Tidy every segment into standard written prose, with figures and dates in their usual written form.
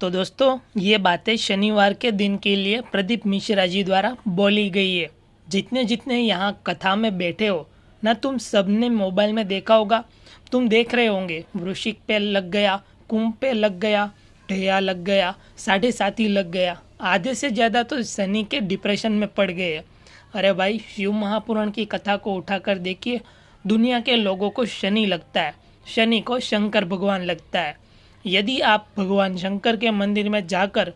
तो दोस्तों, ये बातें शनिवार के दिन के लिए प्रदीप मिश्रा जी द्वारा बोली गई है। जितने जितने यहाँ कथा में बैठे हो ना, तुम सबने मोबाइल में देखा होगा। तुम देख रहे होंगे वृश्चिक पे लग गया, कुंभ पे लग गया, ढैया लग गया, साढ़े साथी लग गया। आधे से ज़्यादा तो शनि के डिप्रेशन में पड़ गए हैं। अरे भाई, शिव महापुराण की कथा को उठाकर देखिए। दुनिया के लोगों को शनि लगता है, शनि को शंकर भगवान लगता है। यदि आप भगवान शंकर के मंदिर में जाकर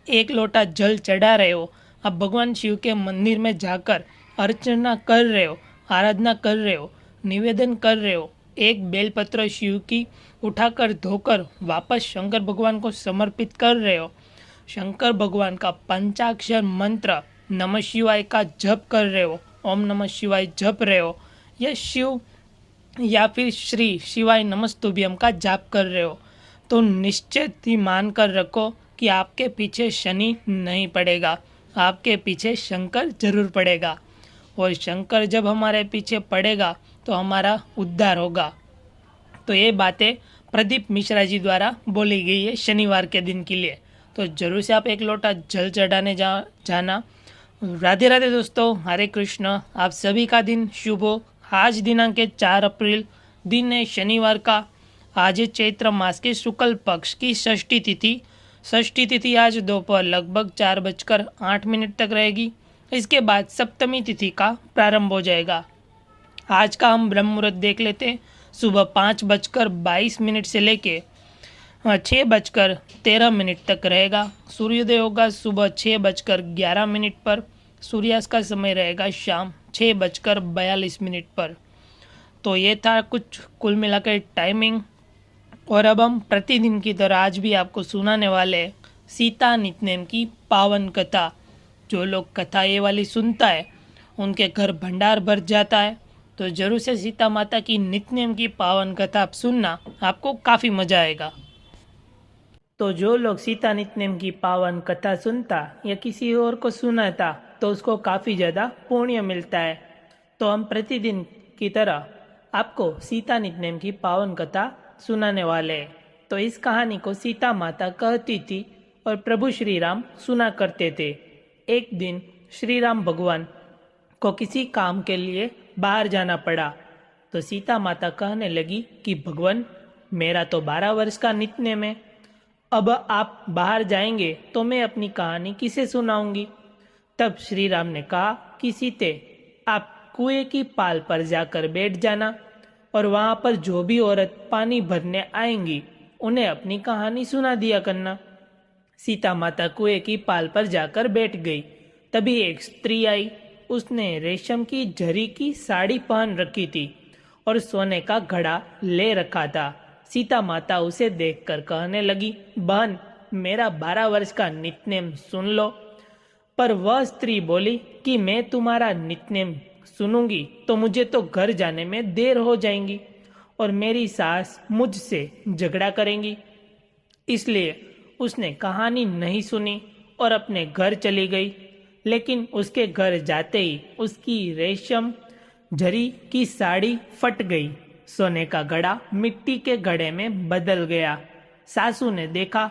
एक लोटा जल चढ़ा रहे हो, आप भगवान शिव के मंदिर में जाकर अर्चना कर रहे हो, आराधना कर रहे हो, निवेदन कर रहे हो, एक बेलपत्र शिव की उठाकर धोकर वापस शंकर भगवान को समर्पित कर रहे हो, शंकर भगवान का पंचाक्षर मंत्र नमः शिवाय का जप कर रहे हो, ओम नमः शिवाय जप रहे हो, या शिव या फिर श्री शिवाय नमस्तुभ्यम का जाप कर रहे हो, तो निश्चित ही मान कर रखो कि आपके पीछे शनि नहीं पड़ेगा, आपके पीछे शंकर जरूर पड़ेगा। और शंकर जब हमारे पीछे पड़ेगा तो हमारा उद्धार होगा। तो ये बातें प्रदीप मिश्रा जी द्वारा बोली गई है शनिवार के दिन के लिए। तो जरूर से आप एक लोटा जल चढ़ाने जाना। राधे राधे दोस्तों, हरे कृष्ण। आप सभी का दिन शुभ हो। आज दिनांक 4 अप्रैल, दिन है शनिवार का। आज चैत्र मास के शुक्ल पक्ष की षष्ठी तिथि। षष्ठी तिथि आज दोपहर लगभग 4:08 तक रहेगी। इसके बाद सप्तमी तिथि का प्रारंभ हो जाएगा। आज का हम ब्रह्म मुहूर्त देख लेते हैं। सुबह 5:22 से लेके 6:13 तक रहेगा। सूर्योदय होगा सुबह 6:11 पर। सूर्यास्त का समय रहेगा शाम 6:42 पर। तो ये था कुछ कुल मिलाकर टाइमिंग। और अब हम प्रतिदिन की तरह आज भी आपको सुनाने वाले हैं सीता नित्यनेम की पावन कथा। जो लोग कथा ये वाली सुनता है उनके घर भंडार भर जाता है। तो जरूर से सीता माता की नित्यनेम की पावन कथा आप सुनना, आपको काफ़ी मजा आएगा। तो जो लोग सीता नित्यनेम की पावन कथा सुनता या किसी और को सुनाता तो उसको काफ़ी ज़्यादा पुण्य मिलता है। तो हम प्रतिदिन की तरह आपको सीता नित्यनेम की पावन कथा सुनाने वाले हैं। तो इस कहानी को सीता माता कहती थी और प्रभु श्री राम सुना करते थे। एक दिन श्री राम भगवान को किसी काम के लिए बाहर जाना पड़ा। तो सीता माता कहने लगी कि भगवान, मेरा तो 12 वर्ष का नित्यनेम है, अब आप बाहर जाएंगे तो मैं अपनी कहानी किसे सुनाऊंगी। तब श्री राम ने कहा कि सीते, आप कुएं की पाल पर जाकर बैठ जाना और वहाँ पर जो भी औरत पानी भरने आएंगी उन्हें अपनी कहानी सुना दिया करना। सीता माता कुएं की पाल पर जाकर बैठ गई। तभी एक स्त्री आई। उसने रेशम की जरी की साड़ी पहन रखी थी और सोने का घड़ा ले रखा था। सीता माता उसे देखकर कहने लगी, बहन, मेरा 12 वर्ष का नित्यनेम सुन लो। पर वह स्त्री बोली कि मैं तुम्हारा नित्यनेम सुनूंगी तो मुझे तो घर जाने में देर हो जाएंगी और मेरी सास मुझसे झगड़ा करेंगी। इसलिए उसने कहानी नहीं सुनी और अपने घर चली गई। लेकिन उसके घर जाते ही उसकी रेशम जरी की साड़ी फट गई। सोने का घड़ा मिट्टी के घड़े में बदल गया। सासू ने देखा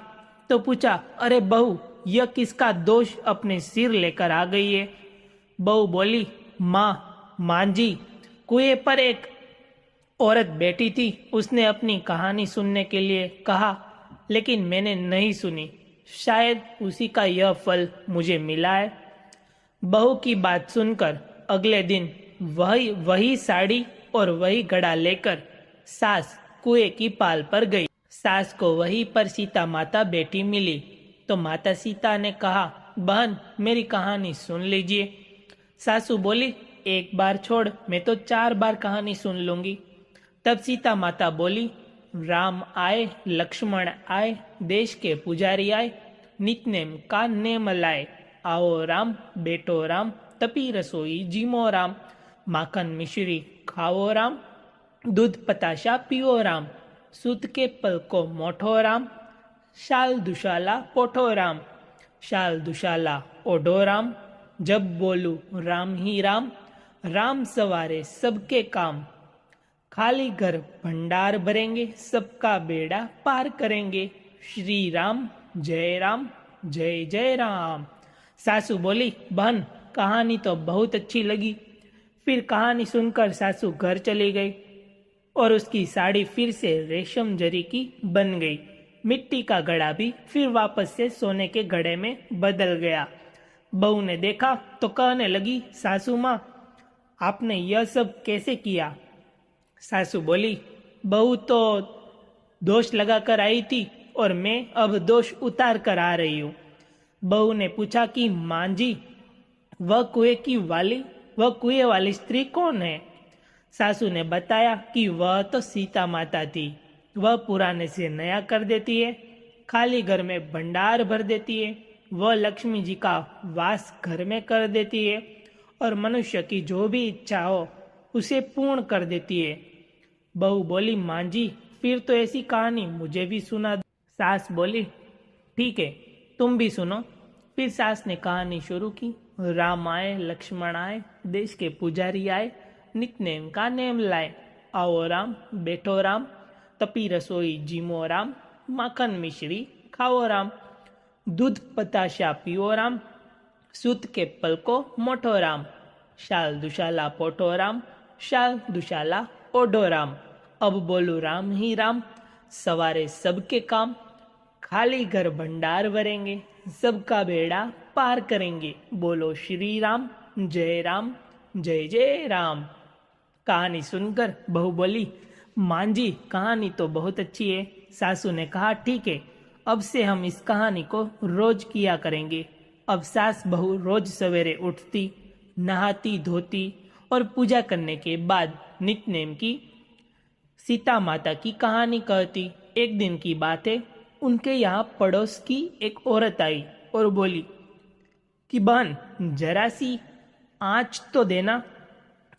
तो पूछा, अरे बहू, यह किसका दोष अपने सिर लेकर आ गई है। बहू बोली, माँ जी, कुएं पर एक औरत बैठी थी, उसने अपनी कहानी सुनने के लिए कहा, लेकिन मैंने नहीं सुनी। शायद उसी का यह फल मुझे मिला है। बहू की बात सुनकर अगले दिन वही साड़ी और वही घड़ा लेकर सास कुएं की पाल पर गई। सास को वहीं पर सीता माता बैठी मिली। तो माता सीता ने कहा, बहन, मेरी कहानी सुन लीजिए। सासू बोली, एक बार छोड़, मैं तो 4 बार कहानी सुन लूंगी। तब सीता माता बोली, राम आए, लक्ष्मण आए, देश के पुजारी आए, नित्यनेम का नेम लाए। आओ राम, बेटो राम, तपी रसोई जीमो राम, माखन मिश्री खाओ राम, दूध पताशा पियो राम, सूत के पल को मोठो राम, शाल दुशाला पोठो राम, शाल दुशाला ओढ़ो राम, जब बोलू राम ही राम, राम सवारे सबके काम, खाली घर भंडार भरेंगे, सबका बेड़ा पार करेंगे, श्री राम जय राम, जय जय राम। सासू बोली, बहन कहानी तो बहुत अच्छी लगी। फिर कहानी सुनकर सासू घर चली गई और उसकी साड़ी फिर से रेशम जरी की बन गई। मिट्टी का घड़ा भी फिर वापस से सोने के घड़े में बदल गया। बहू ने देखा तो कहने लगी, सासू माँ आपने यह सब कैसे किया? सासू बोली, बहू तो दोष लगाकर आई थी और मैं अब दोष उतार कर आ रही हूँ। बहू ने पूछा कि माँ जी, वह कुएं वाली स्त्री कौन है? सासू ने बताया कि वह तो सीता माता थी। वह पुराने से नया कर देती है, खाली घर में भंडार भर देती है। वह लक्ष्मी जी का वास घर में कर देती है और मनुष्य की जो भी इच्छा हो उसे पूर्ण कर देती है। बहू बोली, माँ जी फिर तो ऐसी कहानी मुझे भी सुना दो। सास बोली, ठीक है तुम भी सुनो। फिर सास ने कहानी शुरू की। राम आए, लक्ष्मण आए, देश के पुजारी आए, नित्य का नेम लाए। आओ राम, बैठो राम, तपी रसोई जीमो राम, माखन मिश्री खाओ राम, दूध पताशा पियो राम, सूत के पल को मोटो राम, शाल दुशाला पोटो राम, शाल दुशाला ओढ़ो राम। अब बोलू राम ही राम, सवारे सबके काम, खाली घर भंडार भरेंगे, सबका बेड़ा पार करेंगे। बोलो श्री राम, जय जय राम। कहानी सुनकर बहू बोली, मां जी कहानी तो बहुत अच्छी है। सासू ने कहा, ठीक है अब से हम इस कहानी को रोज किया करेंगे। अब सास बहू रोज सवेरे उठती, नहाती धोती और पूजा करने के बाद नित्य की सीता माता की कहानी कहती। एक दिन की बात है, उनके यहाँ पड़ोस की एक औरत आई और बोली कि बहन जरा सी आँच तो देना।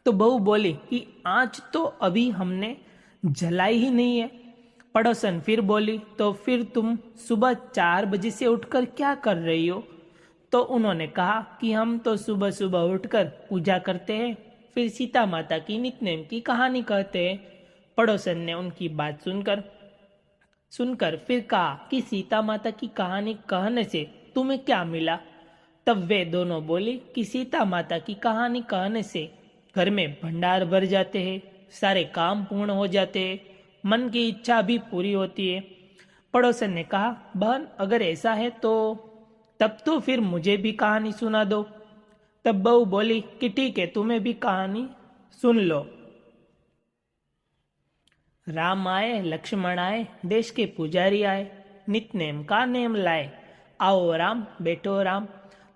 तो बहू बोली कि आँच तो अभी हमने जलाई ही नहीं है। पड़ोसन फिर बोली, तो फिर तुम सुबह 4 बजे से उठकर क्या कर रही हो? तो उन्होंने कहा कि हम तो सुबह सुबह उठकर पूजा करते हैं, फिर सीता माता की नित्य की कहानी कहते हैं। पड़ोसन ने उनकी बात सुनकर फिर कहा कि सीता माता की कहानी कहने से तुम्हें क्या मिला? तब वे दोनों बोले कि सीता माता की कहानी कहने से घर में भंडार भर जाते हैं, सारे काम पूर्ण हो जाते हैं, मन की इच्छा भी पूरी होती है। पड़ोसन ने कहा, बहन अगर ऐसा है तो तब तो फिर मुझे भी कहानी सुना दो। तब बहू बोली कि ठीक है तुम्हें भी कहानी सुन लो। राम आए, लक्ष्मण आए, देश के पुजारी आए, नित्य का नेम लाए। आओ राम, बैठो राम,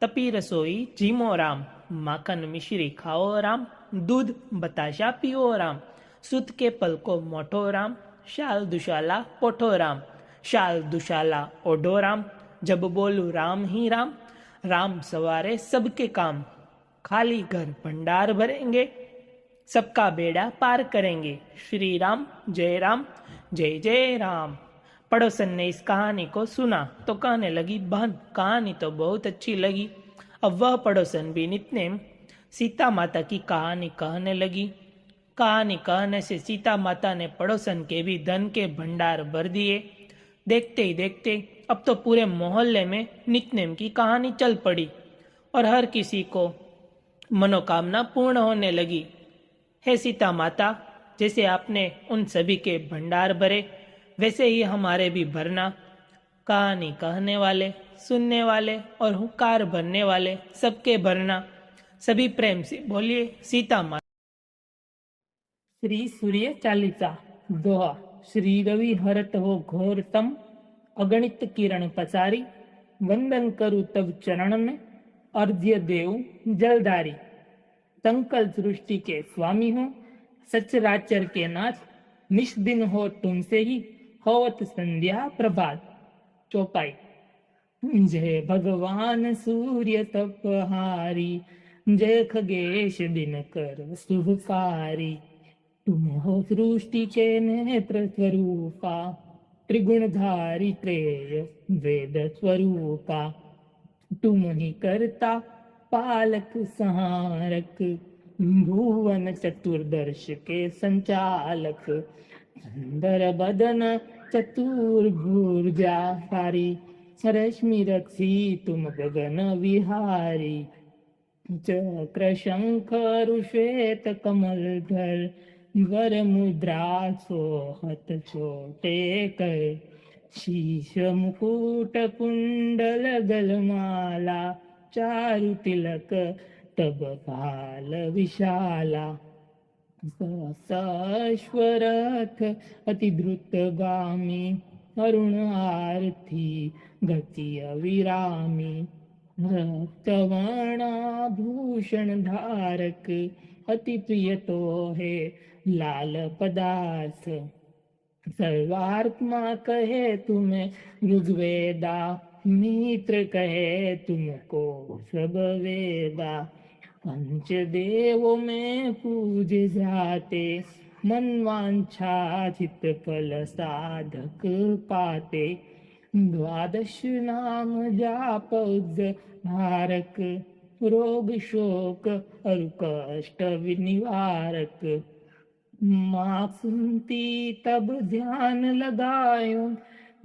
तपी रसोई जीमो राम, माखन मिश्री खाओ राम, दूध बताशा पियो राम, सूत के पल को मोटो राम, शाल दुशाला पोठो राम, शाल दुशाला ओढ़ो राम। जब बोलू राम ही राम, राम सवारे सबके काम, खाली घर भंडार भरेंगे, सबका बेड़ा पार करेंगे। श्री राम, जय जय राम। पड़ोसन ने इस कहानी को सुना तो कहने लगी, बहन कहानी तो बहुत अच्छी लगी। अब वह पड़ोसन भी नित्य सीता माता की कहानी कहने लगी। कहानी कहने से सीता माता ने पड़ोसन के भी धन के भंडार भर दिए। देखते ही देखते अब तो पूरे मोहल्ले में नित्य की कहानी चल पड़ी और हर किसी को मनोकामना पूर्ण होने लगी। हे सीता माता, जैसे आपने उन सभी के भंडार भरे वैसे ही हमारे भी भरना। कहानी कहने वाले, सुनने वाले और हुंकार भरने वाले सबके भरना। सभी प्रेम से बोलिए सीता माता। श्री सूर्य चालीसा दोहा। श्री रवि हरत हो घोर तम, अगणित किरण पसारी, वंदन करु तब चरण में, अर्घ्य देव जलधारी। संकल सृष्टि के स्वामी हो, सचराचर के नाथ, निष्दिन हो तुमसे ही, होवत संध्या प्रभात। चौपाई। जय भगवान सूर्य तपहारी, जय खगेश दिनकर शुभकारी। तुम हो सृष्टि के नेत्र स्वरूपा, त्रिगुणधारी त्रेय वेद स्वरूपा। तुम ही करता पालक संहारक, भुवन चतुर्दर्श के संचालक। सुंदर बदन चतुर्भुजाकारी, रश्मि रक्षी तुम गगन विहारी, चक्र शंख श्वेत कमलधर, वर मुद्रा सोहत छोटे कर, शीश मुकुट कुंडल गलमाला, चारु तिलक तब काल विशाला, सश्वरथ अति द्रुतगामी, अरुण आरती गति अविरामी, रक्तवर्णाभूषण धारक, अति प्रिय तो है लाल पदार्थ, सर्वात्मा कहे तुम्हें ऋग्वेदा, मित्र कहे तुमको सब वेदा, पंच देवों में पूजे जाते, मनवांछा चित फल साधक पाते, द्वादश नाम जाप धारक, रोग शोक और कष्ट निवारक, माँ सुनती तब ध्यान लगायो,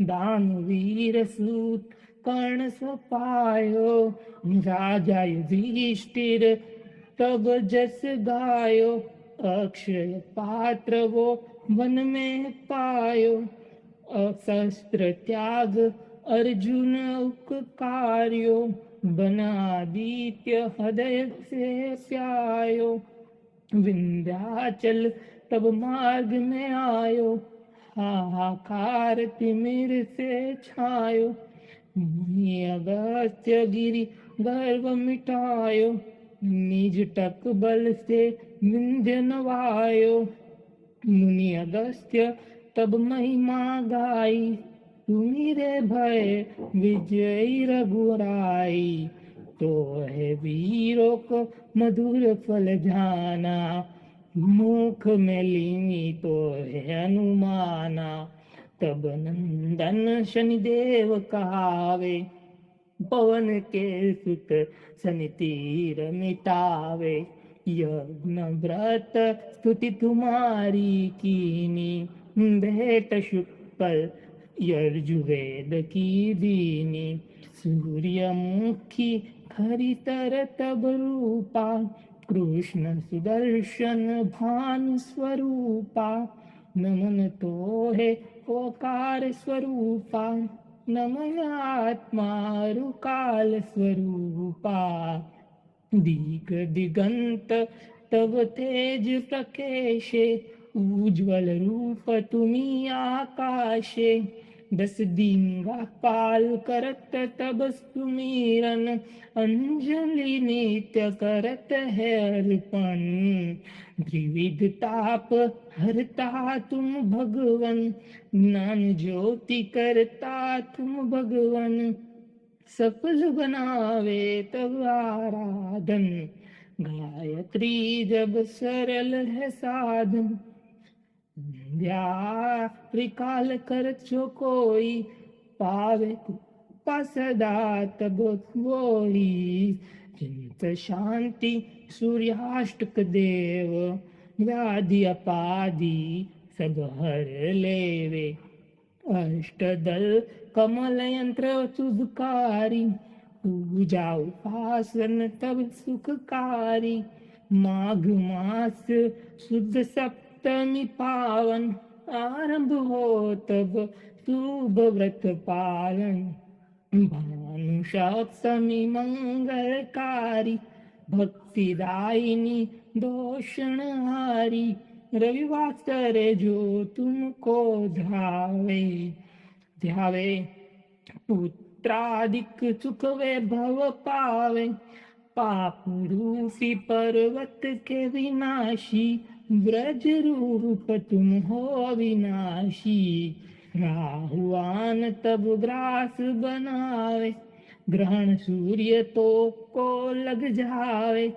दानवीर सूत कर्ण सो पायो, राजा युधिष्ठिर तब जस गायो, अक्षय पात्र वो वन में पायो, शस्त्र त्याग अर्जुन उपकार्यो, बनादित्य हृदय से प्यायो, विंध्याचल तब मार्ग में आयो, हाहाकार तिमिर से छायो, मुनि अगस्त्य गिरि गर्व मिटायो, निज टक बल से विंध्य नवायो, मुनि अगस्त्य तब महिमा गाई, तुम्हारे भय विजयी रघुराई, तो है वीरों को मधुर फल जाना, मुख में लीनी तो है अनुमाना, तब नंदन शनिदेव कहावे, पवन के सुत शनि तीर मिटावे, यज्ञ व्रत स्तुति तुम्हारी कीनी, भेंट शुक्ल यजुर्वेद की दीनी, सूर्यमुखी खरितर तब रूपा, कृष्ण सुदर्शन भानु स्वरूपा, नमन तो है ओकार स्वरूपा, नमन आत्मा रुकाल स्वरूपा, दिग दिगंत तब तेज प्रकेशे, उज्ज्वल रूप तुम्ही आकाशे, दस दिंगा पाल करत तब सुमीरन, अंजलि नित्य करत है अर्पण, त्रिविध ताप हरता तुम भगवन, ज्ञान ज्योति करता तुम भगवन, सफल बनावे तब आराधन, गायत्री जब सरल है साधन, त्रिकाल कर जो कोई, पावे सदा तब वोई, चिंत शांति सूर्याष्टक देव, व्याधि अपाधि सब हर लेवे, अष्टदल कमल यंत्र सुधकारी, पूजा उपासन तब सुखकारी, माघ मास शुद्ध सप्तमी पावन, आरंभ हो तब शुभ व्रत पालन, भानु सप्तमी मंगलकारी, भक्तिदायिनी दोषणहारी, रविवार करे जो तुमको ध्यावे, पुत्रादिक सुख वैभव पावे, पाप रूपी पर्वत के विनाशी, ब्रज रूप तुम हो विनाशी, राहुआन तब ग्रास बनावे, ग्रहण सूर्य तो को लग जावे,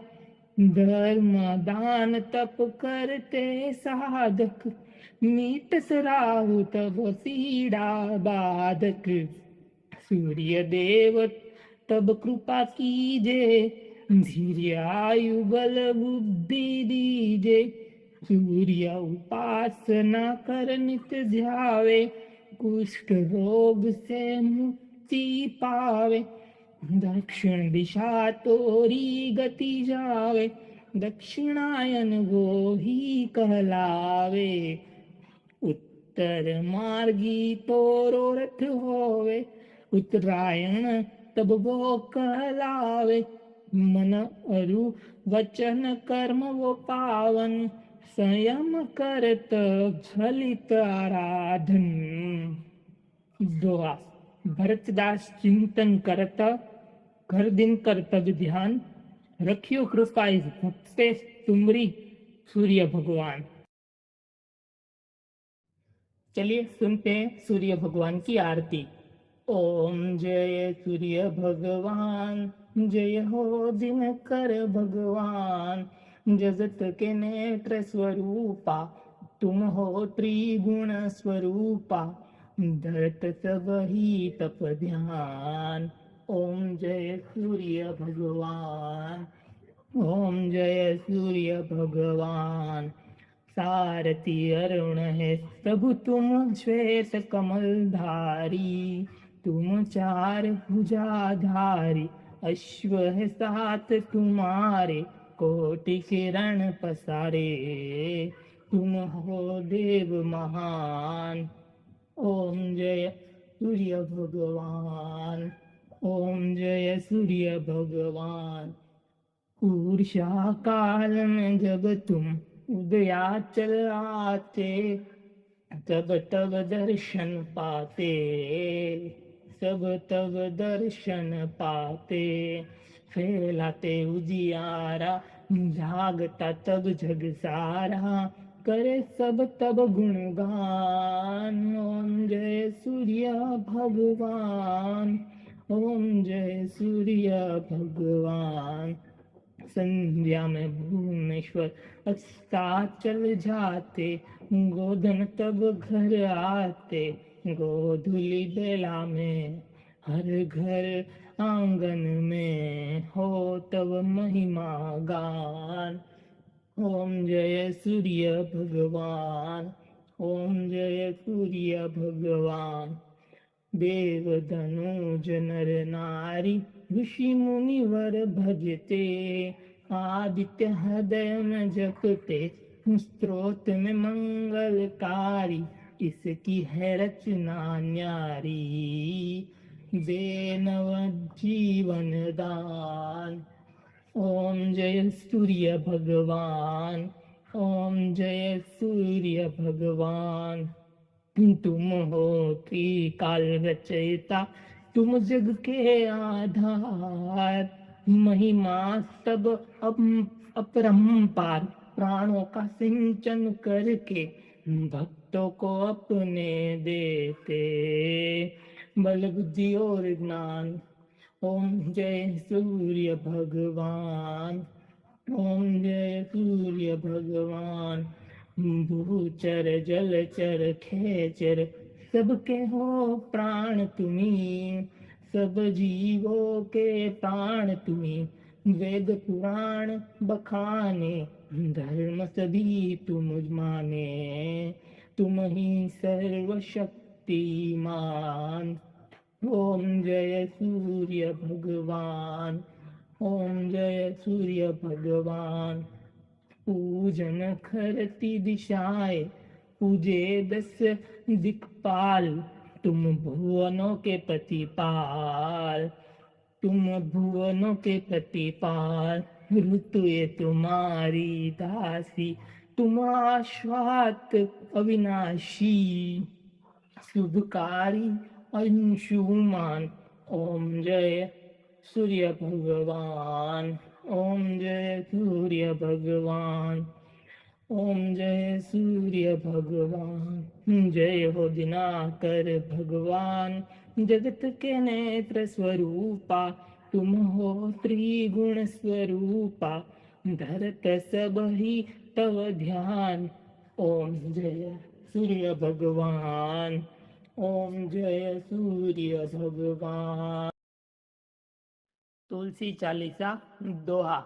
धर्म दान तप करते साधक, मीत राहु तब पीड़ा बाधक, सूर्य देव तब कृपा कीजे, धीर्य आयु बल बुद्धि दीजे, सूर्य उपासना कर नित ध्यावे, कुष्ठ रोग से मुक्त मुक्ति पावे। दक्षिण दिशा तोरी गति जावे, दक्षिणायन वो ही कहलावे। उत्तर मार्गी तोरो रथ होवे, उत्तरायण तब वो कहलावे। मन अरु वचन कर्म वो पावन, संयम करत फलित आराधन। दोहा। भरतदास चिंतन करत, घर दिन कर्तव्य ध्यान, रखियो कृपा इस भक्त से तुमरी सूर्य भगवान। चलिए सुनते हैं सूर्य भगवान की आरती। ओम जय सूर्य भगवान, जय हो दिनकर भगवान। जगत के नेत्र स्वरूपा, तुम हो त्रिगुण स्वरूपा। धरत सब ही तप ध्यान, ओम जय सूर्य भगवान। ओम जय सूर्य भगवान। सारथी अरुण है प्रभु तुम श्वेत कमलधारी। तुम चार भुजाधारी, अश्व है साथ तुम्हारे। कोटि किरण पसारे, तुम हो देव महान। ओम जय सूर्य भगवान। ओम जय सूर्य भगवान। उषा काल में जब तुम उदयाचल आते, तब तब दर्शन पाते। सब तब दर्शन पाते। फैलाते उजियारा, जागता तब जग सारा। करे सब तब गुणगान, ओम जय सूर्य भगवान। ओम जय सूर्य भगवान। संध्या में भुवनेश्वर अस्ताचल जाते। गोधन तब घर आते। गोधुली बेला में हर घर आंगन में हो तब महिमा गान। ओम जय सूर्य भगवान। ओम जय सूर्य भगवान। देव धनुज नर नारी, ऋषि मुनिवर भजते। आदित्य हृदय में जपते, स्त्रोत में मंगलकारी। इसकी है रचना न्यारी, दे नव जीवन दान। ओम जय सूर्य भगवान। ओम जय सूर्य भगवान। तुम हो त्रिकाल रचयिता, तुम जग के आधार। महिमा सब अपरंपार, प्राणों का सिंचन करके भक्तों को अपने देते। बल बुद्धि और ज्ञान, ओम जय सूर्य भगवान। ओम जय सूर्य भगवान। भूचर जलचर खेचर, सबके हो प्राण तुम्ही। सब जीवों के प्राण तुम्ही। वेद पुराण बखाने, धर्म सभी तुम माने। तुम ही सर्वशक्तिमान, ओम जय सूर्य भगवान। ओम जय सूर्य भगवान। पूजन करती दिशाएं, पूजे 10 दिक्पाल। तुम भुवनों के प्रतिपाल। तुम भुवनों के प्रतिपाल। ऋतु ये तुम्हारी दासी, तुम आश्वात अविनाशी। शुभकारी अंशुमान, ओम जय सूर्य भगवान। ओम जय सूर्य भगवान। ओम जय सूर्य भगवान। जय हो दिनाकर भगवान, जगत के नेत्र स्वरूपा। तुम हो त्रिगुण स्वरूपा, धरत सब ही तव ध्यान। ओम जय सूर्य भगवान। ओम जय सूर्य भगवान। तुलसी चालीसा दोहा।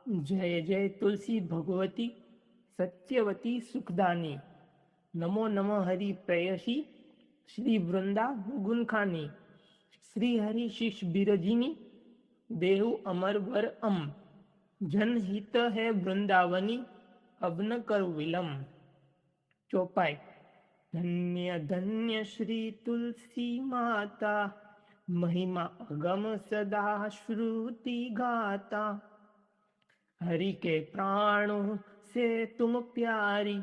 जय जय तुलसी भगवती, सत्यवती सुखदानी। नमो नमो हरि प्रेयसी, श्री वृंदा गुणखानी। श्री हरि शिष बिरजिनी देहु अमर वर जनहित है वृंदावनी अब न कर विलम। चौपाई। धन्य धन्य श्री तुलसी माता, महिमा अगम सदा श्रुति गाता। हरि के प्राणों से तुम प्यारी,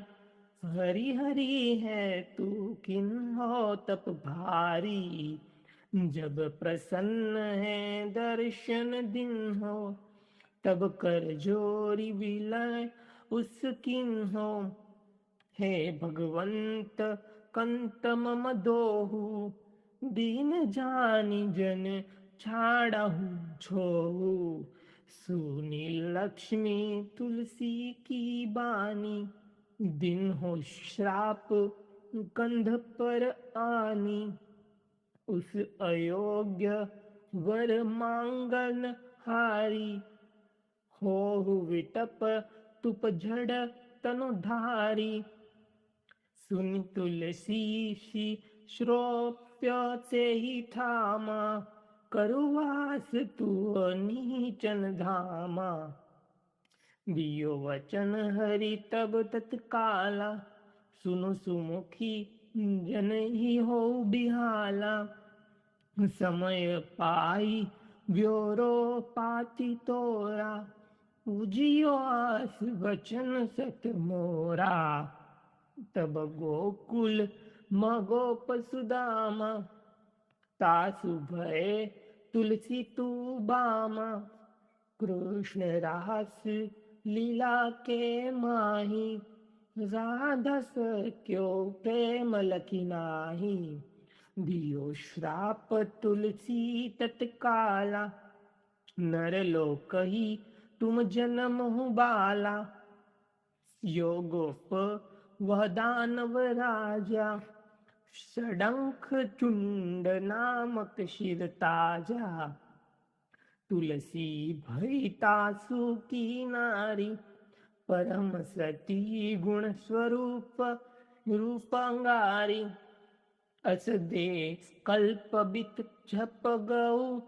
हरि हरि है तू किन्हो तप भारी। जब प्रसन्न है दर्शन दिन हो, तब कर जोरी विलय उस किन्हो। हे भगवंत कंत मम दोहु, दीन जानी जन छाड़हु छोहु। सुनी लक्ष्मी तुलसी की बानी, दिन हो श्राप कंध पर आनी। उस अयोग्य वर मांगन हारी, हो विटप तुप झड़ तनु धारी। सुन तुलसी श्रोप्य से ही थामा, करुवास तू नीचन धामा। दियो वचन हरि तब तत्काला, सुनु सुमुखी जन ही हो बिहाला। समय पाई व्योरो पाति तोरा, उजियो आस वचन सत मोरा। तब गोकुल मगोप सुदामा, तासु भय तुलसी तू बामा। कृष्ण रास लीला के माही, राधा क्यों प्रेम लखी नाही। दियो श्राप तुलसी तत्काला, नर लोक ही तुम जन्म बाला। योगोप वह दानव राजा, षडंख चुंड नामक शिर ताजा। तुलसी भई तासु की नारी, परम सती गुण स्वरूप रूपंगारी। अस दे कल्प बित झप गौ,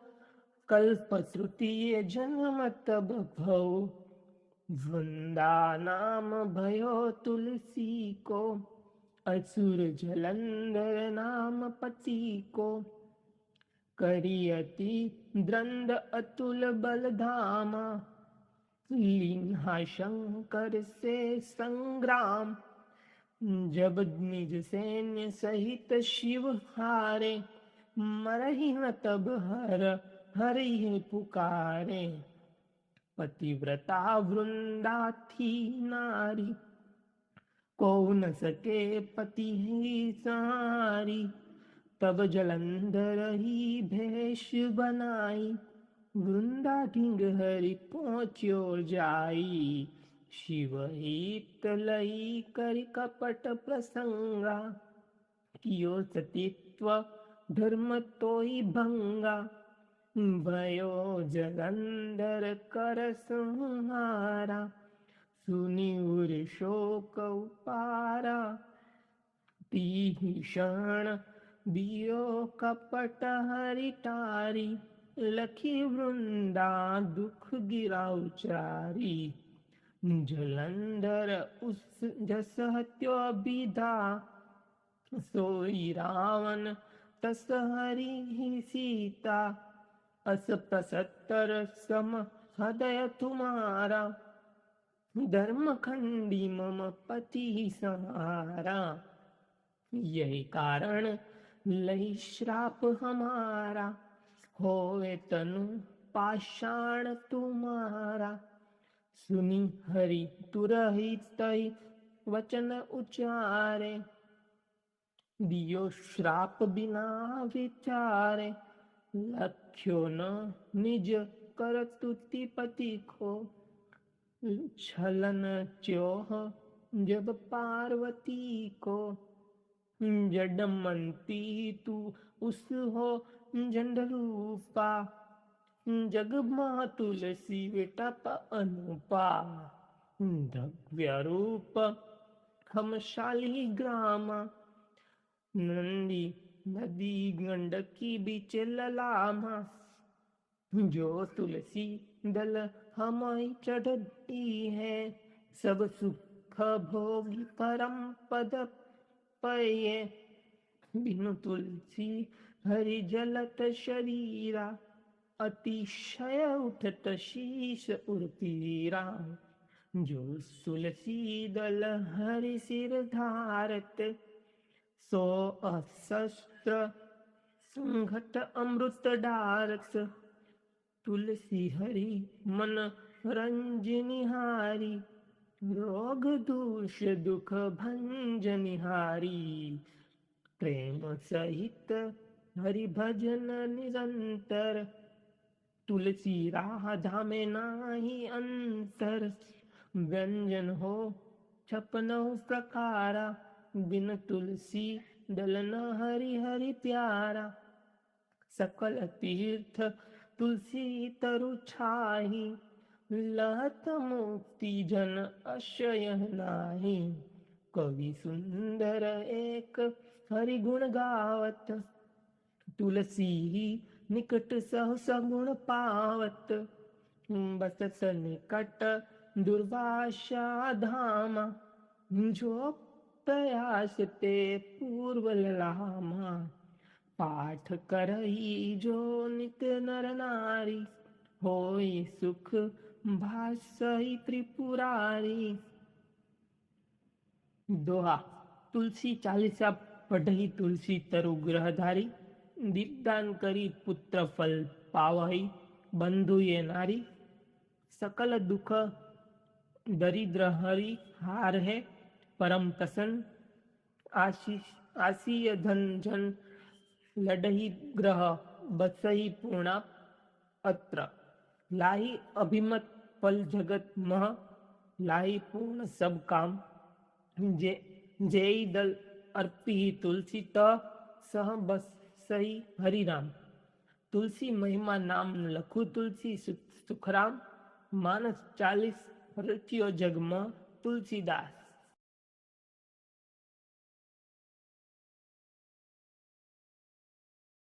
कल्प श्रुति जन्म तब भौ। वृंदा नाम भयो तुलसी को, असुर जलंधर नाम पति को। करियति द्रंद अतुल बल धामा, लीन्हा शंकर से संग्राम। जब निज सैन्य सहित शिव हारे, मरहि न तब हर हरि पुकारे। पतिव्रता वृंदा थी नारी, को न सके पति ही सहारी। तब जलंधर ही भेष बनाई, वृंदा ढिंग हरि पहुँच्यो जाई। शिव हित लई करि कपट प्रसंगा, कियो सतीत्व धर्म तोई भंगा। भयो जलंधर कर संहारा, सुनि उर शोक उपारा। भीषण दियो कपट हरि टारी, लखी वृंदा दुख गिरा उचारी। जलंधर उस जस हत्यो विधा, सोई रावण तस हरि ही सीता। अस प्रसत्तर सम हृदय तुम्हारा, धर्म खंडी मम पति संहारा। यही कारण लई श्राप हमारा, होवे तनु पाषाण तुम्हारा। सुनी हरि तुरहित वचन उचारे, दियो श्राप बिना विचारे। लख्यो न निज कर तुति पति को, छलन च्योह जब पार्वती को। जडमंती तू उस हो जंड रूपा, जग माँ तुलसी विटप अनुपा। दव्य रूप हम शाली ग्रामा, नंदी नदी गंडकी बीच ललामा, जो तुलसी दल हमारी चढ़ती है, सब सुख भोगी परम पद पये। बिनु तुलसी हरि जलत शरीरा, अतिशय उठत शीश उर्पीरा। जो तुलसी दल हरि सिर धारत, सो अशस्त्र संघट अमृत डारत। तुलसी हरि मन रंजनिहारी, रोग दूष दुख भंजनिहारी। प्रेम सहित हरि भजन निरंतर, तुलसी राधा में नाही अंतर। व्यंजन हो 56 प्रकारा, बिन तुलसी दल न हरि हरि प्यारा। सकल तीर्थ तुलसी तरु छाही, लहत मुक्ति जन अशय नाही। कवि सुंदर एक हरि गुण गावत, तुलसी निकट सहस गुण पावत। बसत निकट दुर्वासा धामा, जो प्रयास ते पूर्व लामा। पाठ करई जो नित नर नारी, होई सुख भासई त्रिपुरारी। दोहा। तुलसी चालीसा पढ़ई तुलसी तरु ग्रहधारी, दीपदान करी पुत्र फल पावई, बंधु ये नारी। सकल दुख दरिद्र हरि हार है, परम प्रसन्न। आशीय धन जन लडही ग्रह, बसही पूर्णा अत्र। लाही अभिमत फल जगत मह, लाही पूर्ण सब काम। जेई दल अर्पी तुलसी त, सह बस सही हरि राम। तुलसी महिमा नाम लखु तुलसी सुखराम, मानस 40 रचियो जग में तुलसीदास।